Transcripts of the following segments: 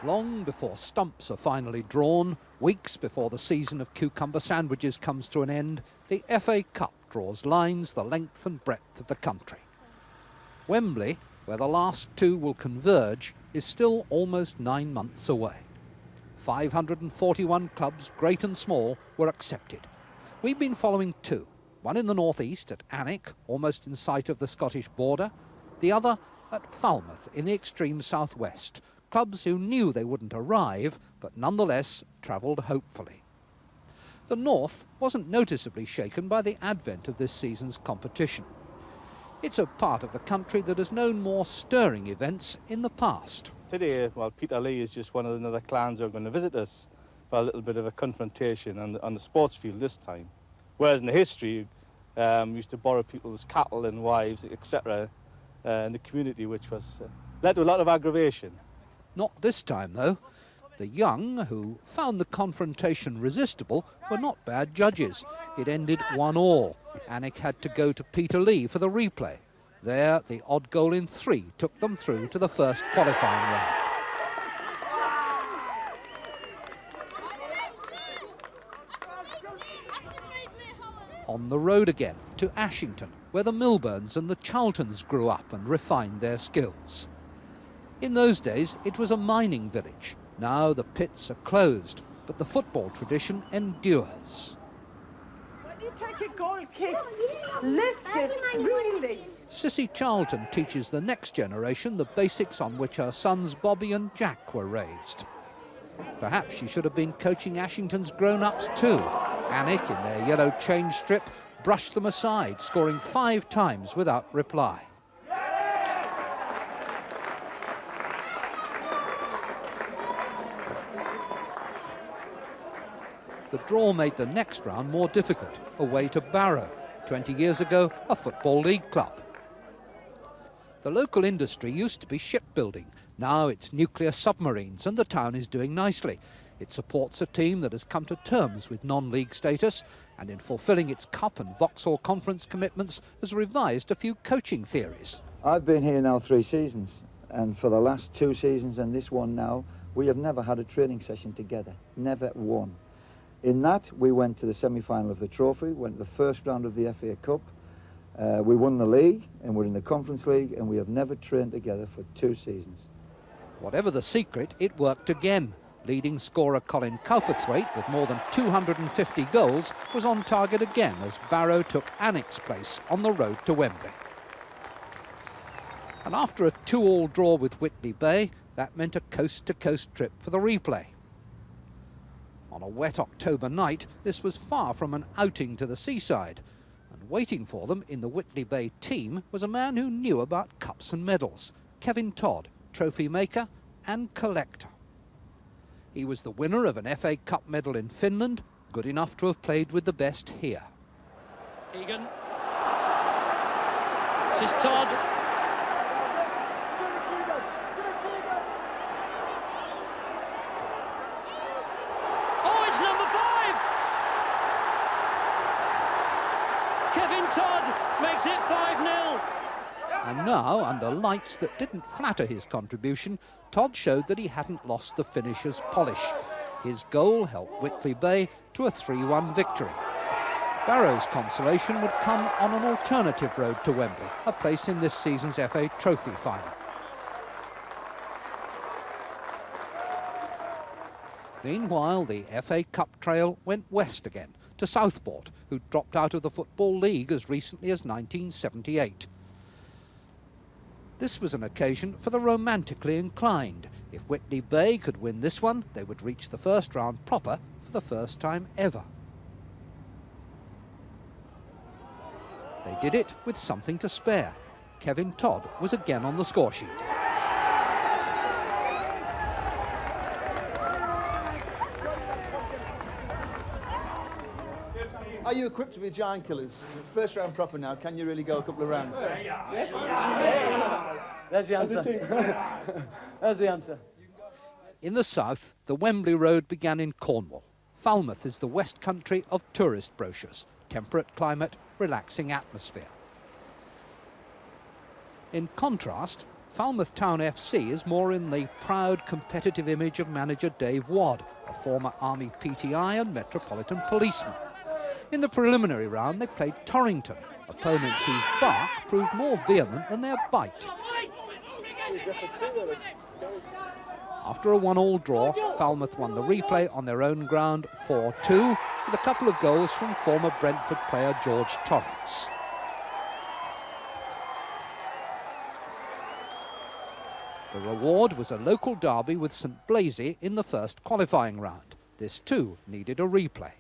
Long before stumps are finally drawn, weeks before the season of cucumber sandwiches comes to an end, the FA Cup draws lines the length and breadth of the country. Wembley, where the last two will converge, is still almost 9 months away. 541 clubs, great and small, were accepted. We've been following two, one in the northeast at Alnwick, almost in sight of the Scottish border, the other at Falmouth in the extreme southwest. Clubs who knew they wouldn't arrive, but nonetheless travelled hopefully. The north wasn't noticeably shaken by the advent of this season's competition. It's a part of the country that has known more stirring events in the past. Today, well, Peterlee is just one of the other clans who are going to visit us for a little bit of a confrontation on the sports field this time. Whereas in the history, we used to borrow people's cattle and wives, etc., in the community, which was led to a lot of aggravation. Not this time, though. The young, who found the confrontation resistible, were not bad judges. It ended 1-1. Alnwick had to go to Peterlee for the replay. There, the odd goal in 3 took them through to the first qualifying round. On the road again, to Ashington, where the Milburns and the Charltons grew up and refined their skills. In those days, it was a mining village. Now the pits are closed, but the football tradition endures. When you take a goal kick, lift it, really. Sissy Charlton teaches the next generation the basics on which her sons Bobby and Jack were raised. Perhaps she should have been coaching Ashington's grown-ups too. Alnwick, in their yellow change strip, brushed them aside, scoring 5 times without reply. The draw made the next round more difficult, away to Barrow, 20 years ago a Football League club. The local industry used to be shipbuilding. Now it's nuclear submarines, and the town is doing nicely. It supports a team that has come to terms with non-league status, and in fulfilling its Cup and Vauxhall Conference commitments has revised a few coaching theories. I've been here now 3 seasons, and for the last 2 seasons and this one now, we have never had a training session together, never one. In that, we went to the semi-final of the trophy, went to the first round of the FA Cup. We won the league, and we're in the Conference League, and we have never trained together for 2 seasons. Whatever the secret, it worked again. Leading scorer Colin Cowperthwaite, with more than 250 goals, was on target again as Barrow took Alnwick's place on the road to Wembley. And after a 2-2 draw with Whitley Bay, that meant a coast-to-coast trip for the replay. On a wet October night, this was far from an outing to the seaside, and waiting for them in the Whitley Bay team was a man who knew about cups and medals, Kevin Todd, trophy maker and collector. He was the winner of an FA Cup medal in Finland, good enough to have played with the best here. Egan. This is Todd. Oh, it's number 5! Kevin Todd makes it 5-0. And now, under lights that didn't flatter his contribution, Todd showed that he hadn't lost the finisher's polish. His goal helped Whitley Bay to a 3-1 victory. Barrow's consolation would come on an alternative road to Wembley, a place in this season's FA Trophy final. Meanwhile, the FA Cup trail went west again, to Southport, who dropped out of the Football League as recently as 1978. This was an occasion for the romantically inclined. If Whitley Bay could win this one, they would reach the first round proper for the first time ever. They did it with something to spare. Kevin Todd was again on the score sheet. Are you equipped to be giant killers? First round proper now, can you really go a couple of rounds? There's the answer. There's the answer. In the south, the Wembley Road began in Cornwall. Falmouth is the West Country of tourist brochures. Temperate climate, relaxing atmosphere. In contrast, Falmouth Town FC is more in the proud, competitive image of manager Dave Wadd, a former Army PTI and Metropolitan policeman. In the preliminary round, they played Torrington, opponents whose bark proved more vehement than their bite. After a 1-1 draw, Falmouth won the replay on their own ground 4-2, with a couple of goals from former Brentford player George Torrance. The reward was a local derby with St Blaise in the first qualifying round. This too needed a replay.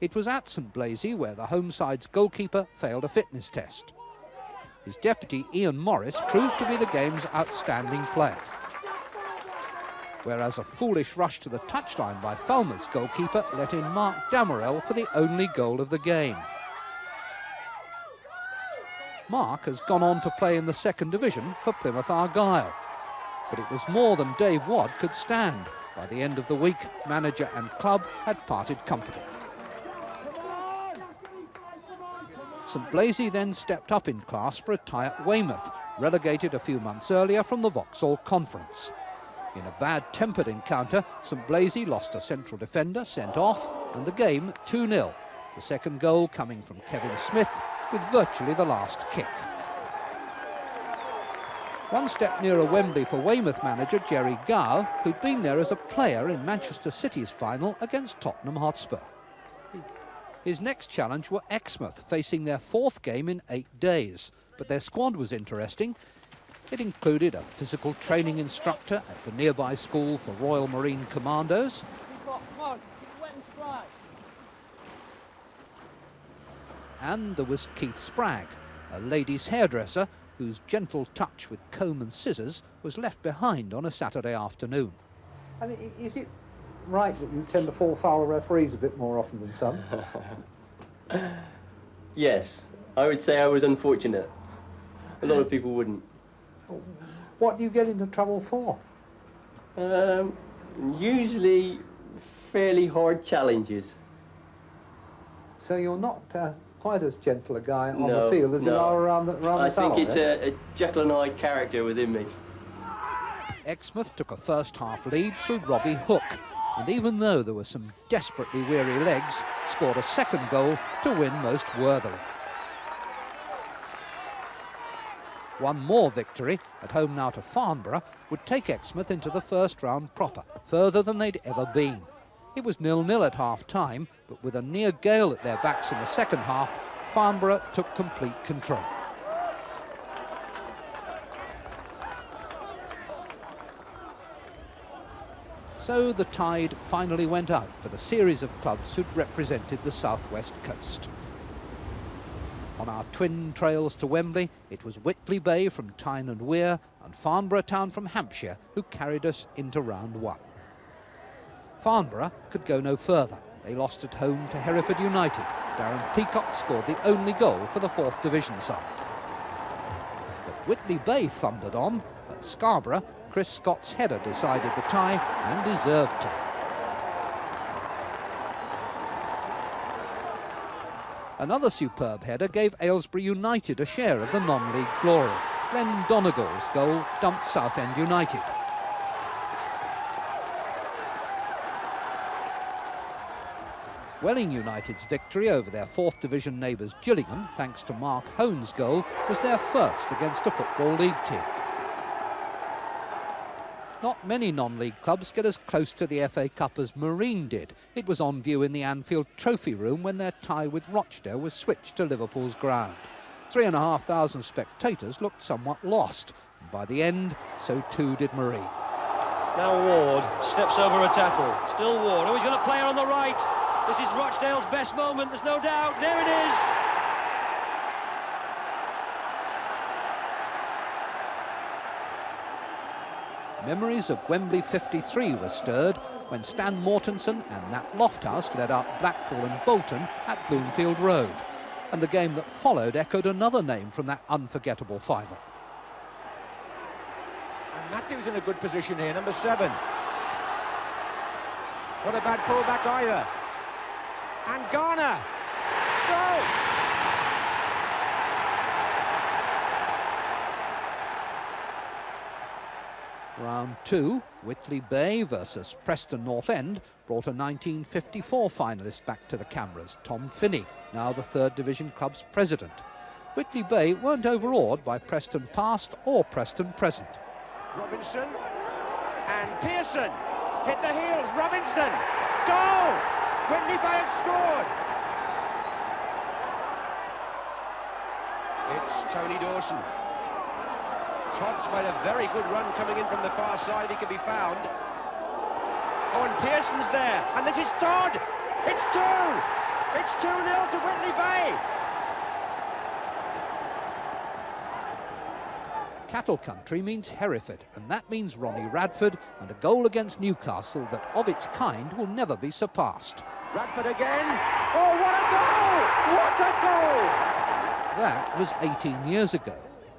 It was at St Blaise where the home side's goalkeeper failed a fitness test. His deputy Ian Morris proved to be the game's outstanding player. Whereas a foolish rush to the touchline by Falmouth's goalkeeper let in Mark Damerel for the only goal of the game. Mark has gone on to play in the second division for Plymouth Argyle. But it was more than Dave Wadd could stand. By the end of the week, manager and club had parted company. St Blaise then stepped up in class for a tie at Weymouth, relegated a few months earlier from the Vauxhall Conference. In a bad-tempered encounter, St Blaise lost a central defender sent off and the game 2-0, the second goal coming from Kevin Smith with virtually the last kick. One step nearer Wembley for Weymouth manager Jerry Gow, who'd been there as a player in Manchester City's final against Tottenham Hotspur. His next challenge were Exmouth, facing their fourth game in 8 days. But their squad was interesting. It included a physical training instructor at the nearby school for Royal Marine Commandos, and there was Keith Spragg, a ladies' hairdresser whose gentle touch with comb and scissors was left behind on a Saturday afternoon. And is it right that you tend to fall foul of referees a bit more often than some? Yes, I would say I was unfortunate. A lot of people wouldn't. What do you get into trouble for? Usually fairly hard challenges. So you're not quite as gentle a guy on No, the field as you no. are around the I think salon, it's a Jekyll and Hyde character within me. Exmouth took a first-half lead through Robbie Hook, and even though there were some desperately weary legs, scored a second goal to win most worthily. One more victory, at home now to Farnborough, would take Exmouth into the first round proper, further than they'd ever been. It was 0-0 at half-time, but with a near gale at their backs in the second half, Farnborough took complete control. So the tide finally went out for the series of clubs who'd represented the southwest coast. On our twin trails to Wembley, it was Whitley Bay from Tyne and Wear and Farnborough Town from Hampshire who carried us into round one. Farnborough could go no further. They lost at home to Hereford United. Darren Peacock scored the only goal for the 4th Division side. But Whitley Bay thundered on. At Scarborough, Chris Scott's header decided the tie and deserved to. Another superb header gave Aylesbury United a share of the non-league glory. Glenn Donegal's goal dumped Southend United. Welling United's victory over their 4th Division neighbours Gillingham, thanks to Mark Hone's goal, was their first against a Football League team. Not many non-league clubs get as close to the FA Cup as Marine did. It was on view in the Anfield Trophy Room when their tie with Rochdale was switched to Liverpool's ground. 3,500 spectators looked somewhat lost, and by the end, so too did Marine. Now Ward steps over a tackle. Still Ward. Oh, he's going to play her on the right. This is Rochdale's best moment, there's no doubt. There it is. Memories of Wembley 53 were stirred when Stan Mortensen and Nat Lofthouse led out Blackpool and Bolton at Bloomfield Road. And the game that followed echoed another name from that unforgettable final. And Matthews in a good position here, number 7. Not a bad pullback either. And Garner. Goal! Round 2, Whitley Bay versus Preston North End, brought a 1954 finalist back to the cameras, Tom Finney, now the 3rd Division club's president. Whitley Bay weren't overawed by Preston past or Preston present. Robinson and Pearson hit the heels. Robinson, goal! Whitley Bay have scored. It's Tony Dawson. Todd's made a very good run coming in from the far side if he can be found. Oh, and Pearson's there, and this is Todd. It's 2. It's 2-0 to Whitley Bay. Cattle country means Hereford, and that means Ronnie Radford and a goal against Newcastle that, of its kind, will never be surpassed. Radford again. Oh, what a goal! What a goal! That was 18 years ago.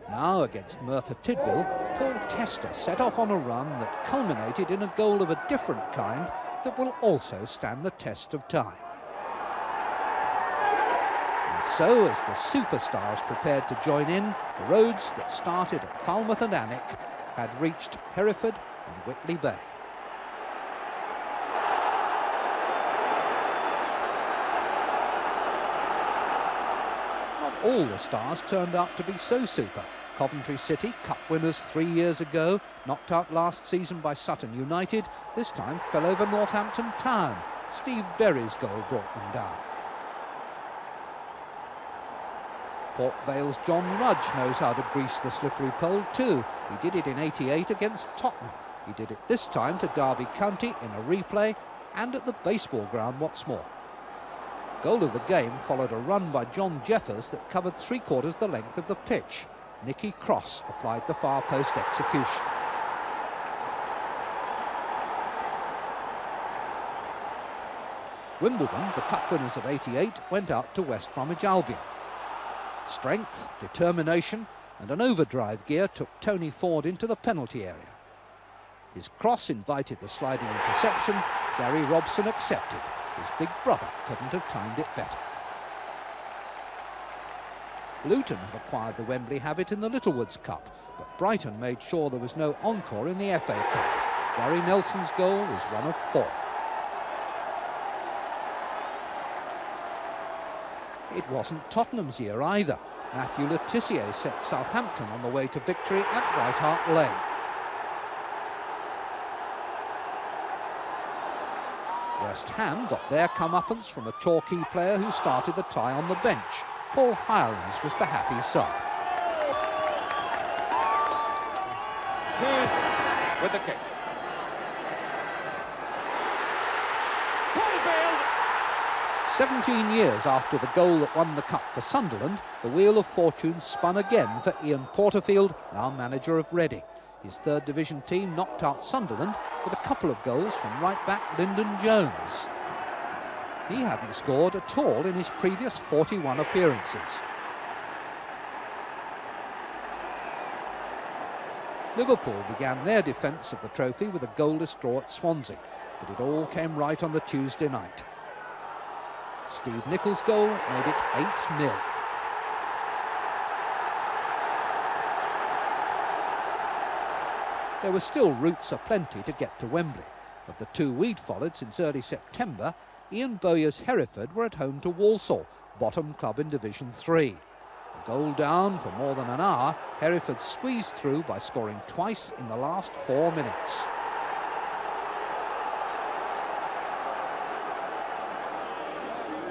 Now, against Merthyr Tydfil, Paul Tester set off on a run that culminated in a goal of a different kind that will also stand the test of time. And so, as the superstars prepared to join in, the roads that started at Falmouth and Alnwick had reached Hereford and Whitley Bay. All the stars turned out to be so super. Coventry City, cup winners 3 years ago, knocked out last season by Sutton United, this time fell over Northampton Town. Steve Berry's goal brought them down. Port Vale's John Rudge knows how to grease the slippery pole too. He did it in '88 against Tottenham. He did it this time to Derby County in a replay and at the baseball ground what's more. Goal of the game followed a run by John Jeffers that covered 3/4 the length of the pitch. Nicky Cross applied the far post execution. Wimbledon, the cup winners of '88, went out to West Bromwich Albion. Strength, determination and an overdrive gear took Tony Ford into the penalty area. His cross invited the sliding interception. Gary Robson accepted. His big brother couldn't have timed it better. Luton have acquired the Wembley habit in the Littlewoods Cup, but Brighton made sure there was no encore in the FA Cup. Gary Nelson's goal was one of 4. It wasn't Tottenham's year either. Matthew Le Tissier set Southampton on the way to victory at White Hart Lane. West Ham got their comeuppance from a Torquay player who started the tie on the bench. Paul Hirons was the happy sub. Hughes with the kick. Porterfield! 17 years after the goal that won the cup for Sunderland, the wheel of fortune spun again for Ian Porterfield, now manager of Reading. His 3rd Division team knocked out Sunderland with a couple of goals from right-back Lyndon Jones. He hadn't scored at all in his previous 41 appearances. Liverpool began their defence of the trophy with a goalless draw at Swansea, but it all came right on the Tuesday night. Steve Nicholls' goal made it 8-0. There were still routes aplenty to get to Wembley. Of the 2 we'd followed since early September, Ian Bowyer's Hereford were at home to Walsall, bottom club in Division 3. A goal down for more than an hour, Hereford squeezed through by scoring twice in the last 4 minutes.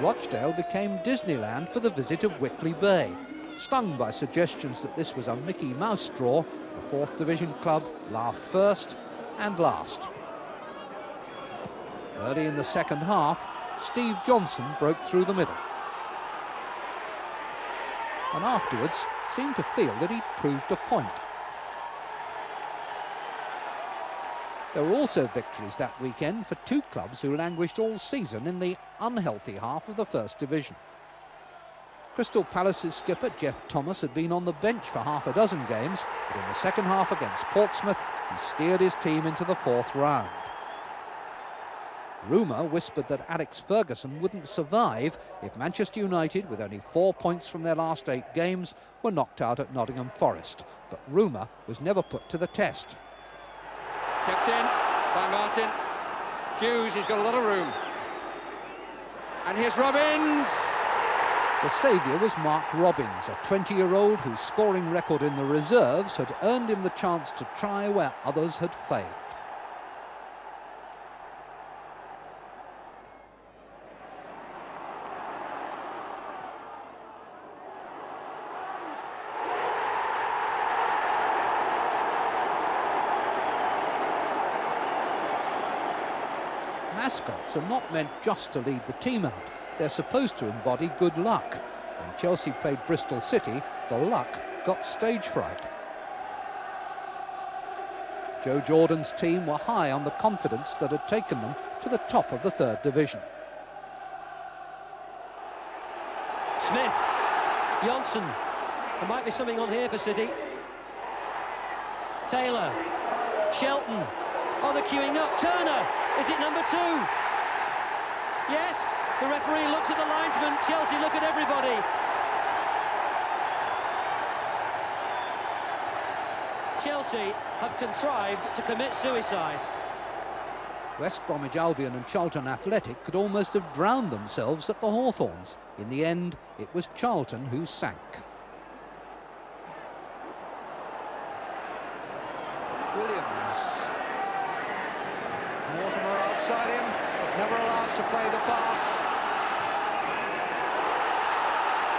Rochdale became Disneyland for the visit of Whitley Bay. Stung by suggestions that this was a Mickey Mouse draw, the 4th Division club laughed first and last. Early in the second half, Steve Johnson broke through the middle. And afterwards seemed to feel that he'd proved a point. There were also victories that weekend for 2 clubs who languished all season in the unhealthy half of the 1st Division. Crystal Palace's skipper Jeff Thomas had been on the bench for half a dozen games, but in the second half against Portsmouth, he steered his team into the 4th round. Rumour whispered that Alex Ferguson wouldn't survive if Manchester United, with only 4 points from their last 8 games, were knocked out at Nottingham Forest, but rumour was never put to the test. Kept in by Martin. Hughes, he's got a lot of room. And here's Robbins. The saviour was Mark Robbins, a 20-year-old whose scoring record in the reserves had earned him the chance to try where others had failed. Mascots are not meant just to lead the team out. They're supposed to embody good luck. When Chelsea played Bristol City, the luck got stage fright. Joe Jordan's team were high on the confidence that had taken them to the top of the third division. Smith, Johnson, there might be something on here for City. Taylor, Shelton, oh, they're queuing up. Turner, is it number 2? Yes, the referee looks at the linesman. Chelsea look at everybody. Chelsea have contrived to commit suicide. West Bromwich Albion and Charlton Athletic could almost have drowned themselves at the Hawthorns. In the end, it was Charlton who sank. Williams. Mortimer outside him, but never allowed to play the pass.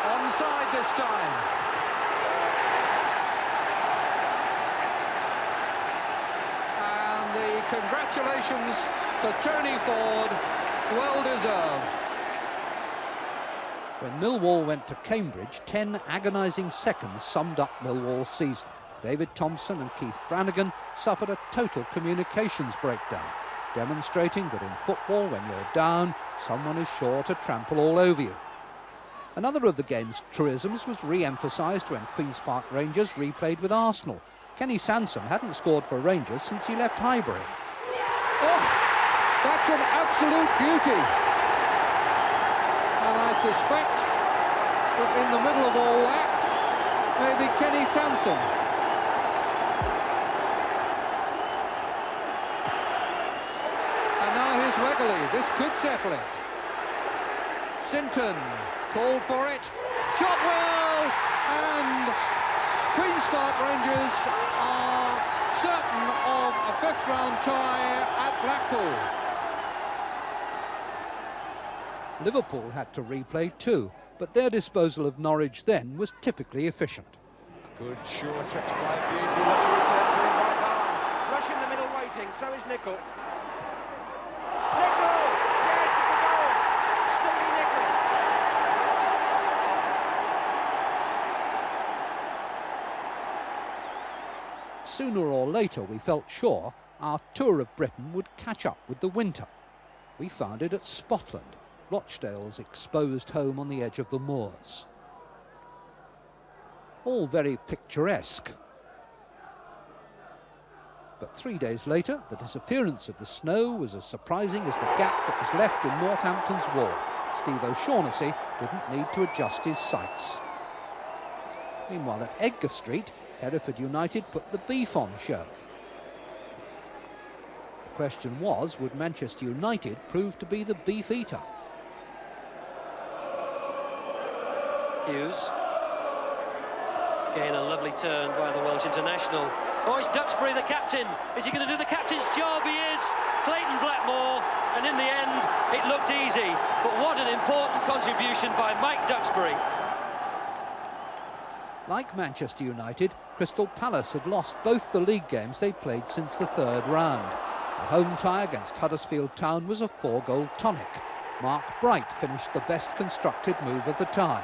Onside this time. And the congratulations for Tony Ford, well deserved. When Millwall went to Cambridge, 10 agonising seconds summed up Millwall's season. David Thompson and Keith Brannigan suffered a total communications breakdown, demonstrating that in football, when you're down, someone is sure to trample all over you. Another of the game's truisms was re-emphasised when Queen's Park Rangers replayed with Arsenal. Kenny Sansom hadn't scored for Rangers since he left Highbury. Oh, that's an absolute beauty. And I suspect that in the middle of all that, maybe Kenny Sansom. And now here's Wegerle. This could settle it. Sinton called for it. Shot well! And Queen's Park Rangers are certain of a fifth-round tie at Blackpool. Liverpool had to replay too, but their disposal of Norwich then was typically efficient. Good short touch by Beardsley. Lovely return to him by Barnes. Rush in the middle waiting, so is Nicol. Nicol! Yes, it's a goal! Stevie Nicol. Sooner or later, we felt sure our tour of Britain would catch up with the winter. We found it at Spotland, Rochdale's exposed home on the edge of the moors. All very picturesque. But 3 days later, the disappearance of the snow was as surprising as the gap that was left in Northampton's wall. Steve O'Shaughnessy didn't need to adjust his sights. Meanwhile, at Edgar Street, Hereford United put the beef on show. The question was, would Manchester United prove to be the beef eater? Hughes. Again, a lovely turn by the Welsh international. Oh, it's Duxbury, the captain. Is he going to do the captain's job? He is. Clayton Blackmore. And in the end, it looked easy. But what an important contribution by Mike Duxbury. Like Manchester United, Crystal Palace had lost both the league games they played since the third round. The home tie against Huddersfield Town was a 4-goal tonic. Mark Bright finished the best constructed move of the tie.